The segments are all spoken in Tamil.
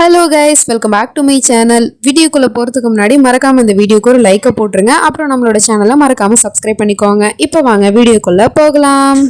Hello guys, welcome back to my channel. வீடியோக்குள்ளே போகிறதுக்கு முன்னாடி மறக்காமல் இந்த வீடியோக்கு ஒரு லைக்கை போட்டுருங்க. அப்புறம் நம்மளோட சேனலை மறக்காமல் சப்ஸ்கிரைப் பண்ணிக்கோங்க. இப்போ வாங்க வீடியோக்குள்ளே போகலாம்.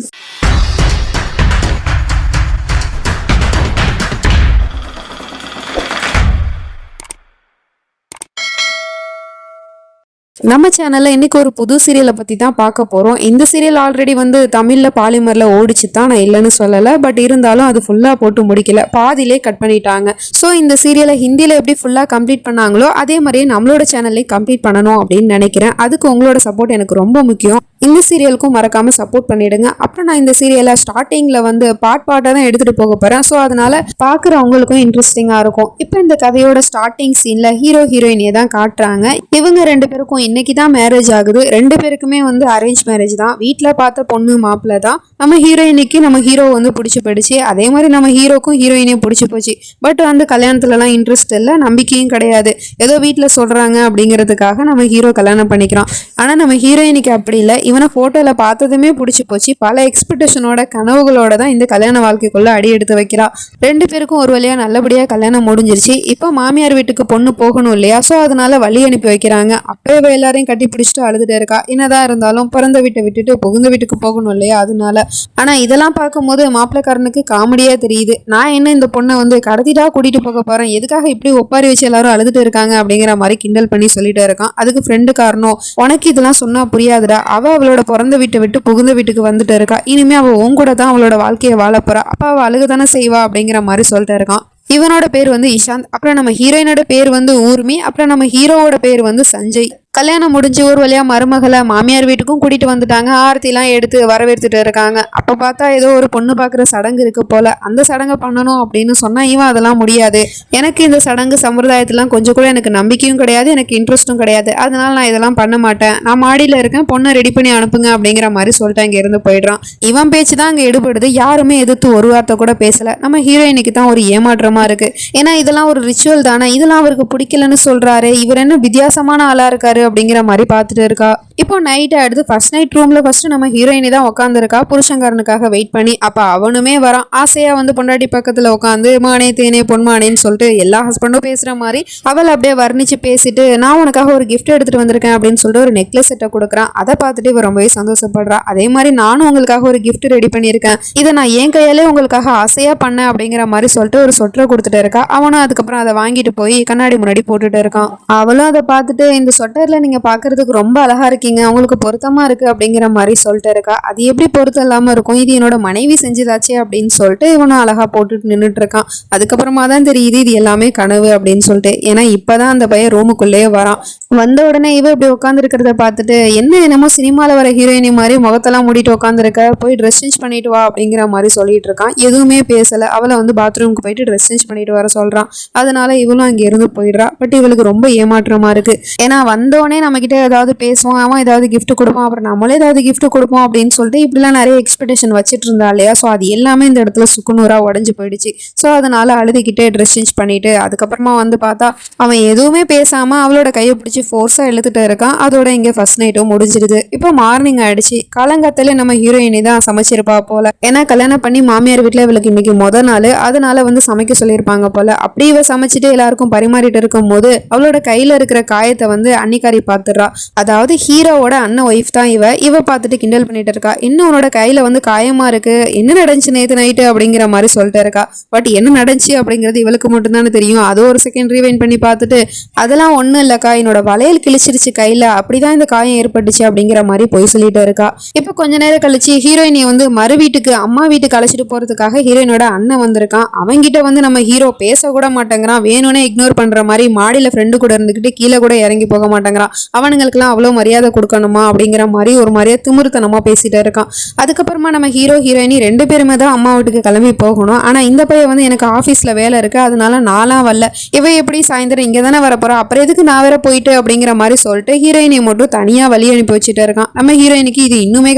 நம்ம சேனல்ல இன்னைக்கு ஒரு புது சீரியலை பத்தி தான் பார்க்க போறோம். இந்த சீரியல் ஆல்ரெடி தமிழ்ல பாலிமர்ல ஓடிச்சு தான், நான் இல்லைன்னு சொல்லல. பட் இருந்தாலும் அது ஃபுல்லா போட்டு முடிக்கல, பாதியிலே கட் பண்ணிட்டாங்க. ஸோ இந்த சீரியலை ஹிந்தியில எப்படி ஃபுல்லா கம்ப்ளீட் பண்ணாங்களோ அதே மாதிரியே நம்மளோட சேனல்லையும் கம்ப்ளீட் பண்ணணும் அப்படின்னு நினைக்கிறேன். அதுக்கு உங்களோட சப்போர்ட் எனக்கு ரொம்ப முக்கியம். இந்த சீரியலுக்கும் மறக்காம சப்போர்ட் பண்ணிடுங்க. அப்புறம் நான் இந்த சீரியலை ஸ்டார்டிங்ல பாட்டாக தான் எடுத்துட்டு போக போறேன். ஸோ அதனால பாக்குறவங்களுக்கும் இன்ட்ரெஸ்டிங்கா இருக்கும். இப்போ இந்த கதையோட ஸ்டார்டிங் சீன்ல ஹீரோ ஹீரோயினியை தான் காட்டுறாங்க. இவங்க ரெண்டு பேருக்கும் இன்னைக்கு தான் மேரேஜ் ஆகுது. ரெண்டு பேருக்குமே அரேஞ்ச் மேரேஜ் தான். வீட்டில் பார்த்த பொண்ணு மாப்பிள்ள தான். நம்ம ஹீரோயினிக்கு நம்ம ஹீரோ பிடிச்சி போயிடுச்சு. அதே மாதிரி நம்ம ஹீரோக்கும் ஹீரோயினையும் பிடிச்சி போச்சு. பட் கல்யாணத்துலலாம் இன்ட்ரெஸ்ட் இல்லை, நம்பிக்கையும் கிடையாது. ஏதோ வீட்டில் சொல்றாங்க அப்படிங்கிறதுக்காக நம்ம ஹீரோ கல்யாணம் பண்ணிக்கிறான். ஆனால் நம்ம ஹீரோயினிக்கு அப்படி இல்லை. இவனை போட்டோல பார்த்ததுமே பிடிச்சி போச்சு. பல எக்ஸ்பெக்டேஷனோட கனவுகளோட தான் இந்த கல்யாண வாழ்க்கைக்குள்ள அடி எடுத்து வைக்கிறா. ரெண்டு பேருக்கும் ஒரு வழியா நல்லபடியா கல்யாணம் முடிஞ்சிருச்சு. இப்போ மாமியார் வீட்டுக்கு பொண்ணு போகணும் இல்லையா, ஸோ அதனால வழி அனுப்பி வைக்கிறாங்க. அப்பவே எல்லாரையும் கட்டி பிடிச்சிட்டு அழுதுட்டு இருக்கா. என்னதான் இருந்தாலும் பிறந்த வீட்டை விட்டுட்டு புகுந்த வீட்டுக்கு போகணும் இல்லையா, அதனால. ஆனா இதெல்லாம் பார்க்கும்போது மாப்பிள்ளக்காரனுக்கு காமெடியா தெரியுது. நான் என்ன இந்த பொண்ணை கடத்திட்டா கூட்டிட்டு போக போறேன், எதுக்காக இப்படி ஒப்பாரி வச்சு எல்லாரும் அழுதுட்டு இருக்காங்க அப்படிங்கிற மாதிரி கிண்டல் பண்ணி சொல்லிட்டு இருக்கான். அதுக்கு ஃப்ரெண்டு காரணம், உனக்கு இதெல்லாம் சொன்னா புரியாதுடா, அவளோட பிறந்த வீட்டை விட்டு புகுந்த வீட்டுக்கு வந்துட்டு இருக்கா. இனிமே அவ உன் கூட தான் அவளோட வாழ்க்கையை வாழ போறா. அப்ப அவ அழுகுதானே செய்வா அப்படிங்கிற மாதிரி சொல்லிட்டு இருக்கான். இவனோட பேர் இஷாந்த். அப்புறம் நம்ம ஹீரோயினோட பேர் ஊர்மி. அப்புறம் நம்ம ஹீரோவோட பேர் சஞ்சய். கல்யாணம் முடிஞ்சு ஒரு வழியா மருமகளை மாமியார் வீட்டுக்கும் கூட்டிட்டு வந்துட்டாங்க. ஆரத்திலாம் எடுத்து வரவேற்றுட்டு இருக்காங்க. அப்ப பார்த்தா ஏதோ ஒரு பொண்ணு பார்க்குற சடங்கு இருக்கு போல. அந்த சடங்கை பண்ணணும் அப்படின்னு சொன்னா இவன் அதெல்லாம் முடியாது, எனக்கு இந்த சடங்கு சம்பிரதாயத்திலாம் கொஞ்சம் கூட எனக்கு நம்பிக்கையும் கிடையாது, எனக்கு இன்ட்ரெஸ்ட்டும் கிடையாது, அதனால நான் இதெல்லாம் பண்ண மாட்டேன், நான் மாடியில இருக்கேன், பொண்ணை ரெடி பண்ணி அனுப்புங்க அப்படிங்கிற மாதிரி சொல்லிட்டு அங்க இருந்து போயிடுறான். இவன் பேச்சு தான் அங்க எடுபடுது. யாருமே எதிர்த்து ஒரு வார்த்தை கூட பேசல. நம்ம ஹீரோயினுக்கு தான் ஒரு ஏமாற்றமா இருக்கு. ஏன்னா இதெல்லாம் ஒரு ரிச்சுவல் தானே, இதெல்லாம் அவருக்கு பிடிக்கலன்னு சொல்றாரு, இவர் என்ன வித்தியாசமான ஆளா இருக்காரு அப்படிங்கிற மாதிரி பார்த்துட்டு இருக்கா. இப்போ நைட் ஆயிடுது. ஃபர்ஸ்ட் நைட் ரூம்ல ஃபர்ஸ்ட் நம்ம ஹீரோயினி தான் உட்காந்துருக்கா புருஷங்காரனுக்காக வெயிட் பண்ணி. அப்ப அவனுமே வரான். ஆசையா பொண்டாட்டி பக்கத்துல உட்காந்து மானே தேனே பொன்மானேன்னு சொல்லிட்டு எல்லா ஹஸ்பண்டும் பேசுற மாதிரி அவள் அப்படியே வர்ணிச்சு பேசிட்டு, நான் உனக்காக ஒரு கிஃப்ட் எடுத்துட்டு வந்திருக்கேன் அப்படின்னு சொல்லிட்டு ஒரு நெக்லஸ் செட்டை கொடுக்குறான். அதை பார்த்துட்டு இவ ரொம்பவே சந்தோஷப்படுறா. அதே மாதிரி நானும் உங்களுக்காக ஒரு கிஃப்ட் ரெடி பண்ணியிருக்கேன், இதை நான் என் கையாலே உங்களுக்காக ஆசையா பண்ணேன் அப்படிங்கிற மாதிரி சொல்லிட்டு ஒரு சொட்டரை கொடுத்துட்டு இருக்கா. அவனும் அதுக்கப்புறம் அதை வாங்கிட்டு போய் கண்ணாடி முன்னாடி போட்டுட்டு இருக்கான். அவளும் அதை பார்த்துட்டு, இந்த சொட்டர்ல நீங்க பாக்குறதுக்கு ரொம்ப அழகா இருக்கீங்க, உங்களுக்கு பொருத்தமா இருக்கு அப்படிங்கிற மாதிரி சொல்லிட்டு இருக்கா. அது எப்படி பொருத்தம் இல்லாம இருக்கும், இது என்னோட மனைவி செஞ்சதாச்சே அப்படின்னு சொல்லிட்டு இவனும் அழகா போட்டுட்டு நின்றுட்டு இருக்கான். அதுக்கப்புறமா தான் தெரியுது இது எல்லாமே கனவு அப்படின்னு சொல்லிட்டு. ஏன்னா இப்பதான் அந்த பையன் ரூமுக்குள்ளேயே வரான். வந்த உடனே இவ இப்படி உட்காந்து இருக்கிறத பார்த்துட்டு, என்னமோ சினிமால வர ஹீரோயினி மாதிரி முகத்தெல்லாம் மூடிட்டு உட்காந்துருக்க, போய் ட்ரெஸ் சேஞ்ச் பண்ணிட்டு வா அப்படிங்கிற மாதிரி சொல்லிட்டு இருக்கான். எதுவுமே பேசல. அவளை பாத்ரூமுக்கு போயிட்டு ட்ரெஸ் சேஞ்ச் பண்ணிட்டு வர சொல்றான். அதனால இவளும் அங்க இருந்து போயிடுறா. பட் இவளுக்கு ரொம்ப ஏமாற்றமா இருக்கு. ஏன்னா வந்தோடனே நம்ம கிட்ட ஏதாவது பேசுவோம், அவன் ஏதாவது கிஃப்ட் கொடுப்போம், அப்புறம் நம்மளே ஏதாவது கிஃப்ட் கொடுப்போம் அப்படின்னு சொல்லிட்டு இப்படிலாம் நிறைய எக்ஸ்பெக்டேஷன் வச்சுட்டு இருந்தா இல்லையா. ஸோ அது எல்லாமே இந்த இடத்துல சுக்குநூறா உடஞ்சு போயிடுச்சு. ஸோ அதனால அழுதுகிட்டே ட்ரெஸ் சேஞ்ச் பண்ணிட்டு அதுக்கப்புறமா பார்த்தா அவன் எதுவுமே பேசாம அவளோட கையை பிடிச்சி ஃபோர்ஸா இழுத்துட்டு இருக்கான். அதோட இங்க ஃபர்ஸ்ட் நைட்டும் முடிஞ்சிருது. இப்போ மார்னிங் ஆயிடுச்சு. காலங்காத்தால நம்ம ஹீரோயினி தான் சமைச்சிருப்பா போல. ஏன்னா கல்யாணம் பண்ணி மாமியார் வீட்டுல இவளுக்கு இன்னைக்கு முதல் நாள், அதனால சமைக்க சொல்லியிருப்பாங்க போல. அப்படி இவ சமைச்சிட்டு எல்லாருக்கும் பரிமாறிட்டு இருக்கும் போது அவளோட கையில இருக்கிற காயத்தை அன்னிக்காரி பார்த்துடுறா. அதாவது ஹீரோவோட அண்ணன் ஒய்ஃப் தான் இவ பார்த்துட்டு கிண்டல் பண்ணிட்டு இருக்கா. இன்னும் உன்னோட கையில காயமா இருக்கு, என்ன நடந்துச்சு நேற்று நைட்டு அப்படிங்கிற மாதிரி சொல்லிட்டு இருக்கா. பட் என்ன நடந்துச்சு அப்படிங்கிறது இவளுக்கு மட்டும்தானே தெரியும். அது ஒரு செகண்ட் ரீவைண்ட் பண்ணி பார்த்துட்டு, அதெல்லாம் ஒண்ணும் இல்லக்கா, என்னோட வளையல் கிழிச்சிருச்சு கையில, அப்படிதான் இந்த காயம் ஏற்பட்டுச்சு அப்படிங்கிற மாதிரி போய் சொல்லிட்டு இருக்கா. இப்போ கொஞ்ச நேரம் கழிச்சு ஹீரோயினி மறு வீட்டுக்கு அம்மா வீட்டுக்கு அழைச்சிட்டு போறதுக்காக ஹீரோயினோட அண்ணன் வந்திருக்கான். அவங்கிட்ட நம்ம ஹீரோ பேச கூட மாட்டேங்கிறான். வேணும்னே இக்னோர் பண்ற மாதிரி மாடியில ஃப்ரெண்டு கூட இருந்துகிட்டு கீழே கூட இறங்கி போக மாட்டேங்கிறான். அவனுங்களுக்குலாம் அவ்வளோ மரியாதை கொடுக்கணுமா அப்படிங்கிற மாதிரி ஒரு மாதிரியே திமிருத்தனமா பேசிட்டு இருக்கான். அதுக்கப்புறமா நம்ம ஹீரோ ஹீரோயினி ரெண்டு பேருமே தான் அம்மா வீட்டுக்கு கிளம்பி போகணும். ஆனா இந்த பையன் எனக்கு ஆஃபீஸ்ல வேலை இருக்கு, அதனால நான்லாம் வரல, இவ எப்படி சாயந்தரம் இங்கே தானே வரப்போறா, அப்புறம் எதுக்கு நான் வேற போயிட்டு அப்படிங்கிற மாதிரி சொல்லிட்டு ஹீரோயினியை மட்டும் தனியா வழி அனுப்பி வச்சுட்டு இருக்கான். நம்ம ஹீரோயினிக்கு இது இன்னுமே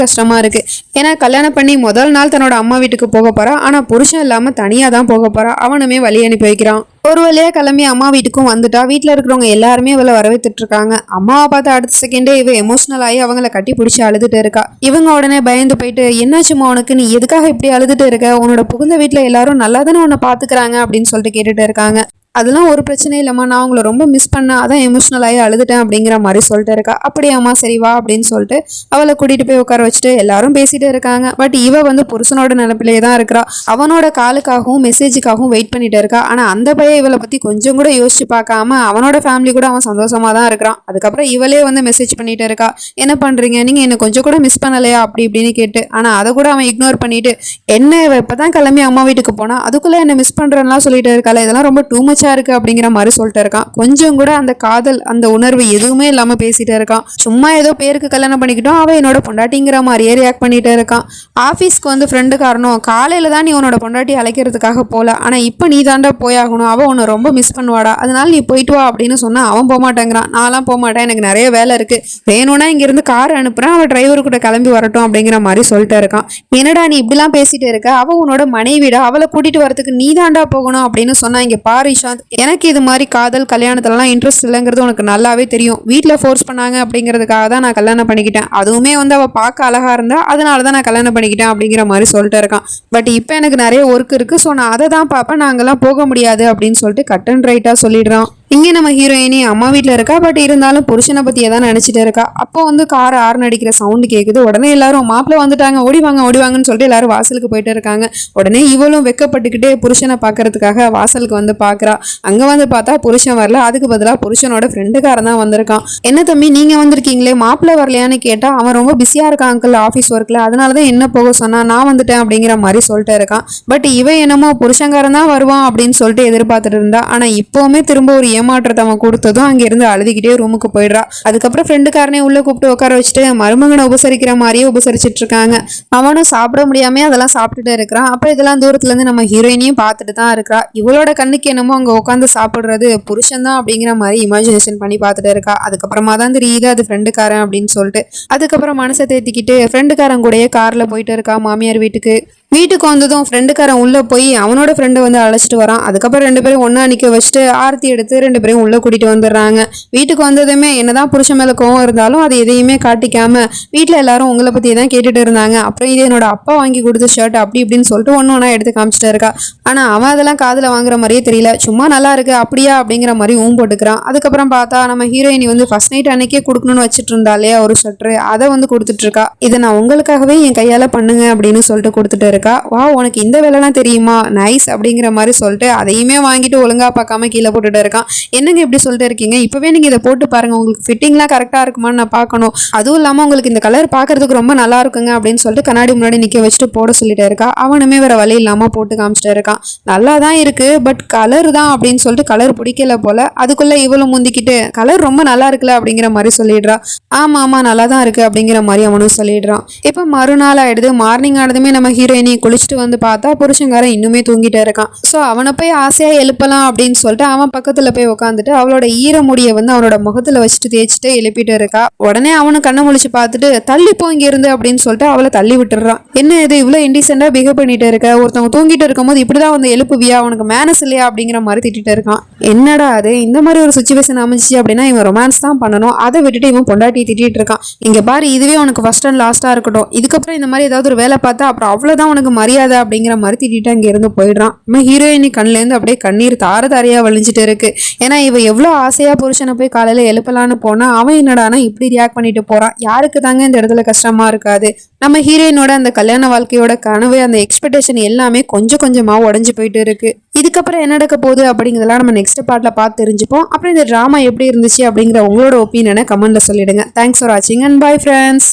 கஷ்டமா இருக்கு. ஏன்னா கல்யாணம் பண்ணி முதல் நாள் தன்னோட அம்மா வீட்டுக்கு போக போறா. ஆனா புருஷன் இல்லாம தனியா தான் போக போறா. அவனுமே வழி அனுப்பி வைக்கிறான். ஒரு வழியா கிளம்பி அம்மா வீட்டுக்கும் வந்துட்டா. வீட்டில் இருக்கிறவங்க எல்லாருமே அவளை வரவேற்றுட்டு இருக்காங்க. அம்மாவை பார்த்து அடுத்த செகண்டே இவ எமோஷனல் ஆகி அவங்கள கட்டி பிடிச்சி அழுதுட்டு இருக்கா. இவங்க உடனே பயந்து போயிட்டு, என்னாச்சுமா உனக்கு, நீ எதுக்காக இப்படி அழுதுட்டு இருக்க, உன்னோட புகுந்த வீட்டில் எல்லாரும் நல்லா தானே உன்னை பாத்துக்கிறாங்க அப்படின்னு சொல்லிட்டு கேட்டுட்டு இருக்காங்க. அதெல்லாம் ஒரு பிரச்சனை இல்லைம்மா, நான் உங்களை ரொம்ப மிஸ் பண்ணேன், அதான் எமோஷனல் ஆகி அழுதுட்டேன் அப்படிங்கிற மாதிரி சொல்லிட்டு இருக்கா. அப்படியாம்மா சரி வா அப்படின்னு சொல்லிட்டு அவளை கூட்டிட்டு போய் உட்கார வச்சுட்டு எல்லாரும் பேசிட்டு இருக்காங்க. பட் இவ வந்து புருஷனோட நினைப்பிலே தான் இருக்கிறா. அவனோட காலுக்காகவும் மெசேஜுக்காகவும் வெயிட் பண்ணிட்டு இருக்கா. ஆனா அந்த பையன் இவளை பத்தி கொஞ்சம் கூட யோசிச்சு பார்க்காம அவனோட ஃபேமிலி கூட அவன் சந்தோஷமா தான் இருக்கிறான். அதுக்கப்புறம் இவளே வந்து மெசேஜ் பண்ணிட்டு இருக்கா, என்ன பண்றீங்க, நீங்க என்ன கொஞ்சம் கூட மிஸ் பண்ணலையா அப்படி இப்படின்னு கேட்டு. ஆனா அதை கூட அவன் இக்னோர் பண்ணிட்டு, என்ன இவ இப்பதான் கிளம்பி அம்மா வீட்டுக்கு போனா அதுக்குள்ள என்ன மிஸ் பண்றேன்னா சொல்லிட்டு இருக்காளே, இதெல்லாம் ரொம்ப டூ மச்சா இருக்கு அப்படிங்கிற மாதிரி சொல்லிட்டு இருக்கான். கொஞ்சம் கூட அந்த காதல் அந்த உணர்வு எதுவுமே இல்லாம பேசிட்டு இருக்கான். சும்மா ஏதோ பேருக்கு கல்யாணம் பண்ணிக்கிட்டோம், அவ என்னோட பொண்டாட்டிங்கிற மாதிரியே ரியாக்ட் பண்ணிட்டு இருக்கான். ஆஃபீஸ்க்கு வந்து ஃப்ரெண்டு காரணம் காலையில தான் நீ உன்னோட பொண்டாட்டி அழைக்கிறதுக்காக போல, ஆனா இப்போ நீ தாண்டா போயாகணும், அவ உன்னை ரொம்ப மிஸ் பண்ணுவாடா, அதனால நீ போயிட்டு வா அப்படின்னு சொன்னா அவன் போக மாட்டேங்கிறான். நான்லாம் போக மாட்டேன், எனக்கு நிறைய வேலை இருக்கு, வேணும்னா இங்க இருந்து கார் அனுப்புறேன், அவன் டிரைவர் கூட கிளம்பி வரட்டும் அப்படிங்கிற மாதிரி சொல்லிட்டு இருக்கான். என்னடா நீ இப்படிலாம் பேசிட்டு இருக்க, அவ உன்னோட மனைவிடா, அவளை கூட்டிட்டு வரதுக்கு நீ தாண்டா போகணும் அப்படின்னு சொன்னா, இங்க பாரு இஷாந்த், எனக்கு இது மாதிரி காதல் கல்யாணத்துலலாம் இன்ட்ரெஸ்ட் இல்லைங்கிறது உனக்கு நல்லாவே தெரியும். வீட்டில் ஃபோர்ஸ் பண்ணாங்க அப்படிங்கிறதுக்காக தான் நான் கல்யாணம் பண்ணிக்கிட்டேன், அதுவுமே வந்து அவள் பார்க்க அழகா இருந்தா அதனால தான் நான் கல்யாணம் பண்ணிக்கிட்டேன் அப்படிங்கிற மாதிரி சொல்லிட்டு இருக்கான். பட் இப்போ எனக்கு நிறைய ஒர்க் இருக்கு, ஸோ நான் அதை தான் பார்ப்பேன், நாங்கெல்லாம் போக முடியாது அப்படின்னு சொல்லிட்டு கட் அண்ட் ரைட்டாக சொல்லிடுறான். இங்கே நம்ம ஹீரோயினி அம்மா வீட்டில் இருக்கா. பட் இருந்தாலும் புருஷனை பற்றியே தான் நினச்சிட்டு இருக்கா. அப்போ வந்து கார் ஆர்ன் அடிக்கிற சவுண்டு கேட்குது. உடனே எல்லாரும் மாப்பிள்ளை வந்துட்டாங்க, ஓடிவாங்கன்னு சொல்லிட்டு எல்லாரும் வாசலுக்கு போயிட்டு இருக்காங்க. உடனே இவளும் வெக்கப்பட்டுக்கிட்டே புருஷனை பார்க்கறதுக்காக வாசலுக்கு வந்து பார்க்குறா. அங்கே வந்து பார்த்தா புருஷன் வரல, அதுக்கு பதிலாக புருஷனோட ஃப்ரெண்டுக்காரன் தான் வந்திருக்கான். என்ன தம்பி நீங்கள் வந்திருக்கீங்களே, மாப்பிள்ளை வரலையான்னு கேட்டால் அவன் ரொம்ப பிஸியாக இருக்கான் அங்கிள் ஆஃபீஸ் ஒர்க்கில், அதனால தான் என்ன போக சொன்னா, நான் வந்துட்டேன் அப்படிங்கிற மாதிரி சொல்லிட்டு இருக்கான். பட் இவன் என்னமோ புருஷங்காரன் தான் வருவான் அப்படின்னு சொல்லிட்டு எதிர்பார்த்துட்டு இருந்தா. ஆனால் இப்போவுமே திரும்ப ஒரு ஏமாற்றத்தை அவன் கொடுத்ததும் அங்கிருந்து அழுதுகிட்டே ரூமுக்கு போயிடுறா. அதுக்கப்புறம் ஃப்ரெண்டுக்காரனே உள்ள கூப்பிட்டு உட்கார வச்சுட்டு மருமகனை உபசரிக்கிற மாதிரியே உபசரிச்சுட்டு இருக்காங்க. அவனும் சாப்பிட முடியாம அதெல்லாம் சாப்பிட்டுட்டு இருக்கிறான். அப்புறம் இதெல்லாம் தூரத்துல இருந்து நம்ம ஹீரோயினையும் பார்த்துட்டு தான் இருக்கிறா. இவளோட கண்ணுக்கு என்னமோ அங்க உட்காந்து சாப்பிடுறது புருஷன் தான் அப்படிங்கிற மாதிரி இமேஜினேஷன் பண்ணி பார்த்துட்டு இருக்கா. அதுக்கப்புறமா தான் தெரியுது அது ஃப்ரெண்டுக்காரன் அப்படின்னு சொல்லிட்டு. அதுக்கப்புறம் மனசை தேத்திக்கிட்டு ஃப்ரெண்டுக்காரன் கூடயே கார்ல போயிட்டு இருக்கா மாமியார் வீட்டுக்கு. வீட்டுக்கு வந்ததும் ஃப்ரெண்டுக்காரன் உள்ளே போய் அவனோட ஃப்ரெண்டை வந்து அழைச்சிட்டு வரான். அதுக்கப்புறம் ரெண்டு பேரும் ஒன்றா நிற்க வச்சுட்டு ஆரத்தி எடுத்து ரெண்டு பேரும் உள்ளே கூட்டிகிட்டு வந்துடுறாங்க. வீட்டுக்கு வந்ததுமே என்னதான் புருஷன் மேலே கோவம் இருந்தாலும் அது எதையுமே காட்டிக்காம வீட்டில் எல்லாரும் உங்களை பற்றி தான் கேட்டுட்டு இருந்தாங்க. அப்புறம் இது என்னோட அப்பா வாங்கி கொடுத்த ஷர்ட் அப்படி இப்படின்னு சொல்லிட்டு ஒன்று எடுத்து காமிச்சிட்டு இருக்கா. ஆனால் அவன் அதெல்லாம் காதில் வாங்குற மாதிரியே தெரியல, சும்மா நல்லா இருக்கு அப்படியா அப்படிங்கிற மாதிரி போட்டுக்கிறான். அதுக்கப்புறம் பார்த்தா நம்ம ஹீரோயினி வந்து ஃபர்ஸ்ட் நைட் அன்னைக்கே கொடுக்கணும்னு வச்சுட்டு இருந்தாலே ஒரு ஷர்ட்ரு, அதை வந்து கொடுத்துட்டு இருக்கா. இதை நான் உங்களுக்காகவே என் கையால் பண்ணுங்க அப்படின்னு சொல்லிட்டு கொடுத்துட்டு இருக்கா. வா உனக்கு இந்த வேலைலாம் தெரியுமா, நைஸ் அப்படிங்கிற மாதிரி சொல்லிட்டு அதையுமே வாங்கிட்டு ஒழுங்கா பார்க்காம கீழே போட்டுட்டு இருக்கான். என்னங்க இப்படி சொல்லிட்டு இருக்கீங்க, இப்பவே நீங்க இதை போட்டு பாருங்க, உங்களுக்கு ஃபிட்டிங்லாம் கரெக்டா இருக்குமான்னு நான் பார்க்கணும், அதுவும் இல்லாமல் உங்களுக்கு இந்த கலர் பார்க்கறதுக்கு ரொம்ப நல்லா இருக்குங்க அப்படின்னு சொல்லிட்டு கண்ணாடி முன்னாடி நிற்க வச்சுட்டு போட சொல்லிட்டு இருக்கா. அவனுமே வேற வழி இல்லாமல் போட்டு காமிச்சிட்டு இருக்கான். நல்லா தான் இருக்கு, பட் கலர் தான் அப்படின்னு சொல்லிட்டு கலர் பிடிக்கல போல. அதுக்குள்ள இவளும் முந்திக்கிட்டு கலர் ரொம்ப நல்லா இருக்குல்ல அப்படிங்கிற மாதிரி சொல்லிடுறா. ஆமா ஆமா நல்லா தான் இருக்கு அப்படிங்கிற மாதிரி அவனும் சொல்லிடுறான். இப்போ மறுநாள் ஆயிடுது. மார்னிங் ஆனதுமே நம்ம ஹீரோயினி குளிச்சுட்டு வந்து பார்த்தா புருஷங்காரன் இன்னுமே தூங்கிட்டே இருக்கான். ஸோ அவனை போய் ஆசையா எழுப்பலாம் அப்படின்னு சொல்லிட்டு அவன் பக்கத்துல போய் உட்காந்துட்டு அவளோட ஈரமுடியை வந்து அவனோட முகத்துல வச்சுட்டு தேய்ச்சிட்டு எழுப்பிட்டு இருக்கா. உடனே அவனு கண்ணை முழிச்சு பார்த்துட்டு தள்ளிப்போ இங்க இருந்து அப்படின்னு சொல்லிட்டு அவளை தள்ளி விட்டுறான். என்ன இது இவ்வளவு இன்டிசென்டா பிஹேவ் பண்ணிட்டு இருக்க, ஒருத்தவங்க தூங்கிட்டு இருக்கும்போது இப்படிதான் வந்து எழுப்புவியா, உனக்கு மேனஸ் இல்லையா அப்படிங்கிற மாதிரி திட்டிட்டு இருக்கான். என்னடா அது, இந்த மாதிரி ஒரு சுச்சுவேஷன் அமைஞ்சிச்சு அப்படின்னா இவன் ரொமான்ஸ் தான் பண்ணணும், அதை விட்டுட்டு இவன் பொண்டாட்டி திட்டிட்டு இருக்கான். இங்க பாரு, இதுவே உனக்கு ஃபர்ஸ்ட் அண்ட் லாஸ்டா இருக்கட்டும், இதுக்கப்புறம் இந்த மாதிரி ஏதாவது ஒரு வேலை பார்த்தா அப்புறம் அவ்வளவுதான் உனக்கு மரியாதை அப்படிங்கிற மாதிரி திட்டிட்டு அங்க இருந்து போயிடுறான். நம்ம ஹீரோயினி கண்ணுல இருந்து அப்படியே கண்ணீர் தார தாரையா வலிஞ்சிட்டு இருக்கு. ஏன்னா இவ எவ்வளவு ஆசையா புருஷனை போய் காலையில எழுப்பலான்னு போனா அவன் என்னடானா இப்படி ரியாக்ட் பண்ணிட்டு போறான். யாருக்கு தாங்க இந்த இடத்துல கஷ்டமா இருக்காது. நம்ம ஹீரோயினோட அந்த கல்யாண வாழ்க்கையோட கனவு, அந்த எக்ஸ்பெக்டேஷன் எல்லாமே கொஞ்சம் கொஞ்சமா உடஞ்சு போயிட்டு இருக்கு. இதுக்கப்புறம் என்ன நடக்க போகுது அப்படிங்கிறதெல்லாம் நம்ம நெக்ஸ்ட் பார்ட்ல பார்த்து தெரிஞ்சுப்போம். அப்புறம் இந்த டிராமா எப்படி இருந்துச்சு அப்படிங்கிற உங்களோட ஒப்பீனியனை கமெண்ட்ல சொல்லிடுங்க. தேங்க்ஸ் ஃபார் வாட்சிங் அண்ட் பை ஃப்ரெண்ட்ஸ்.